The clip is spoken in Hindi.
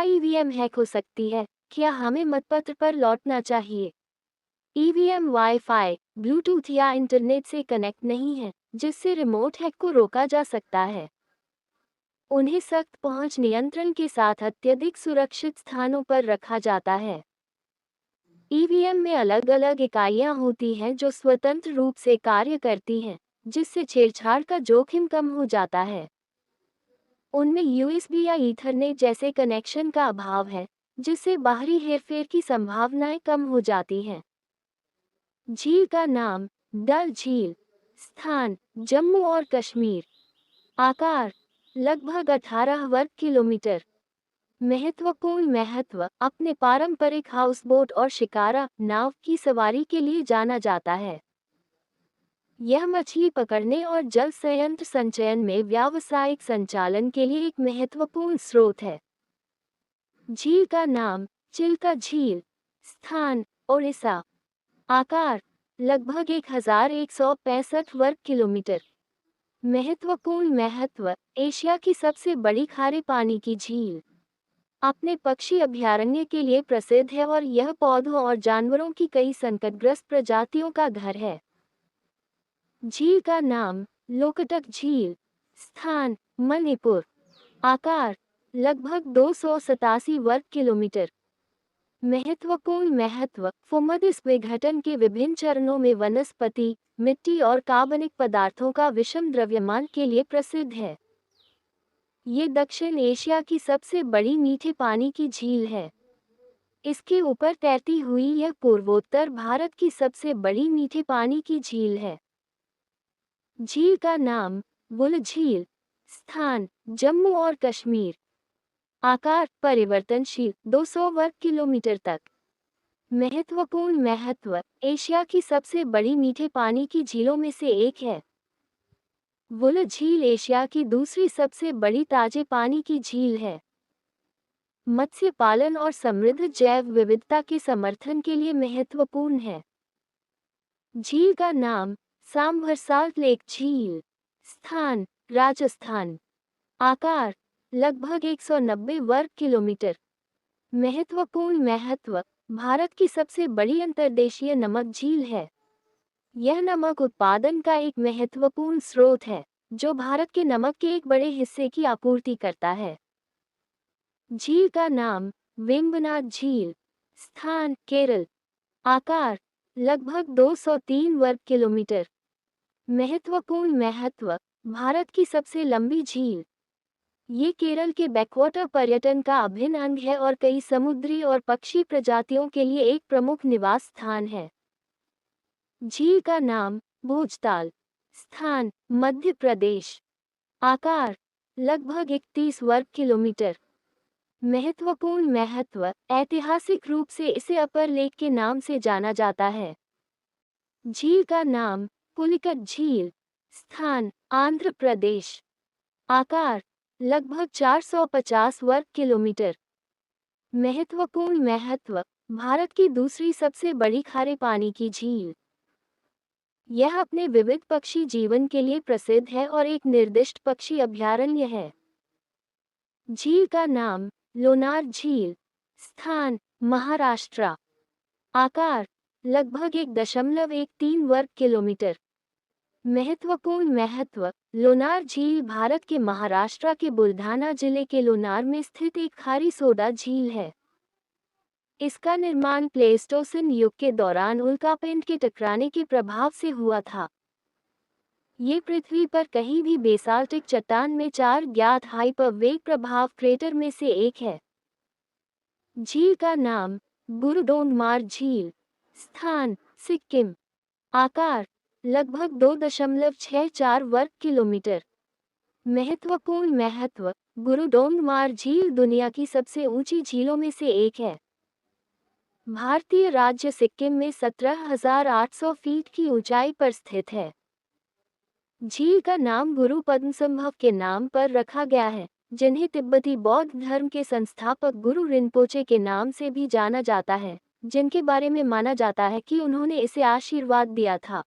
ईवीएम हैक हो सकती है? क्या हमें मतपत्र पर लौटना चाहिए? ईवीएम वाईफाई, ब्लूटूथ या इंटरनेट से कनेक्ट नहीं है, जिससे रिमोट हैक को रोका जा सकता है। उन्हें सख्त पहुंच नियंत्रण के साथ अत्यधिक सुरक्षित स्थानों पर रखा जाता है। ईवीएम में अलग-अलग इकाइयां होती हैं जो स्वतंत्र रूप से कार्य करती हैं, जिससे छेड़छाड़ का जोखिम कम हो जाता है। उनमें यूएसबी या ईथरनेट जैसे कनेक्शन का अभाव है, जिससे बाहरी हेरफेर की संभावनाएं कम हो जाती हैं। झील का नाम डल झील, स्थान जम्मू और कश्मीर, आकार लगभग 18 वर्ग किलोमीटर। महत्वपूर्ण महत्व अपने पारंपरिक हाउसबोट और शिकारा नाव की सवारी के लिए जाना जाता है। यह मछली पकड़ने और जल संयंत्र संचयन में व्यावसायिक संचालन के लिए एक महत्वपूर्ण स्रोत है। झील का नाम चिल्का झील, स्थान ओडिशा, आकार लगभग 1165 वर्ग किलोमीटर। महत्वपूर्ण महत्व एशिया की सबसे बड़ी खारे पानी की झील अपने पक्षी अभयारण्य के लिए प्रसिद्ध है और यह पौधों और जानवरों की कई संकटग्रस्त प्रजातियों का घर है। झील का नाम लोकटक झील, स्थान मणिपुर, आकार लगभग 287 वर्ग किलोमीटर। महत्वपूर्ण महत्व भूमध्यस्थ विघटन के विभिन्न चरणों में वनस्पति, मिट्टी और कार्बनिक पदार्थों का विषम द्रव्यमान के लिए प्रसिद्ध है। ये दक्षिण एशिया की सबसे बड़ी मीठे पानी की झील है। इसके ऊपर तैरती हुई यह पूर्वोत्तर भारत की सबसे बड़ी मीठे पानी की झील है। झील का नाम बुल झील, स्थान जम्मू और कश्मीर, आकार परिवर्तनशील 200 वर्ग किलोमीटर तक। महत्वपूर्ण महत्व एशिया की सबसे बड़ी मीठे पानी की झीलों में से एक है। बुल झील एशिया की दूसरी सबसे बड़ी ताजे पानी की झील है। मत्स्य पालन और समृद्ध जैव विविधता के समर्थन के लिए महत्वपूर्ण है। झील का नाम सांभर साल्ट लेक झील, स्थान राजस्थान, आकार लगभग 190 वर्ग किलोमीटर। महत्वपूर्ण महत्व भारत की सबसे बड़ी अंतर्देशीय नमक झील है। यह नमक उत्पादन का एक महत्वपूर्ण स्रोत है, जो भारत के नमक के एक बड़े हिस्से की आपूर्ति करता है। झील का नाम वेम्बनाड झील, स्थान केरल, आकार लगभग 203 वर्ग किलोमीटर। महत्वपूर्ण महत्व भारत की सबसे लंबी झील। ये केरल के बैकवाटर पर्यटन का अभिन्न अंग है और कई समुद्री और पक्षी प्रजातियों के लिए एक प्रमुख निवास स्थान है। झील का नाम भोजताल, स्थान मध्य प्रदेश, आकार लगभग 31 वर्ग किलोमीटर। महत्वपूर्ण महत्व ऐतिहासिक रूप से इसे अपर लेक के नाम से जाना जाता है। झील का नाम पुलिकट झील, स्थान आंध्र प्रदेश, आकार लगभग 450 वर्ग किलोमीटर। महत्वपूर्ण महत्व भारत की दूसरी सबसे बड़ी खारे पानी की झील। यह अपने विविध पक्षी जीवन के लिए प्रसिद्ध है और एक निर्दिष्ट पक्षी अभयारण्य है। झील का नाम लोनार झील, स्थान महाराष्ट्र, आकार लगभग 1.13 वर्ग किलोमीटर। महत्वपूर्ण महत्व लोनार झील भारत के महाराष्ट्र के बुलढाना जिले के लोनार में स्थित एक खारी सोडा झील है। इसका निर्माण प्लेस्टोसिन युग के दौरान उल्कापिंड के टकराने के प्रभाव से हुआ था। ये पृथ्वी पर कहीं भी बेसाल्टिक चट्टान में 4 ज्ञात हाइपरवेग प्रभाव क्रेटर में से एक है। झील का नाम बुरुडोंगमार झील, स्थान सिक्किम, आकार लगभग 2.64 वर्ग किलोमीटर। महत्वपूर्ण महत्व बुरुडोंगमार झील दुनिया की सबसे ऊंची झीलों में से एक है। भारतीय राज्य सिक्किम में 17,800 फीट की ऊंचाई पर स्थित है। झील का नाम गुरु पद्मसंभव के नाम पर रखा गया है, जिन्हें तिब्बती बौद्ध धर्म के संस्थापक गुरु रिनपोचे के नाम से भी जाना जाता है, जिनके बारे में माना जाता है कि उन्होंने इसे आशीर्वाद दिया था।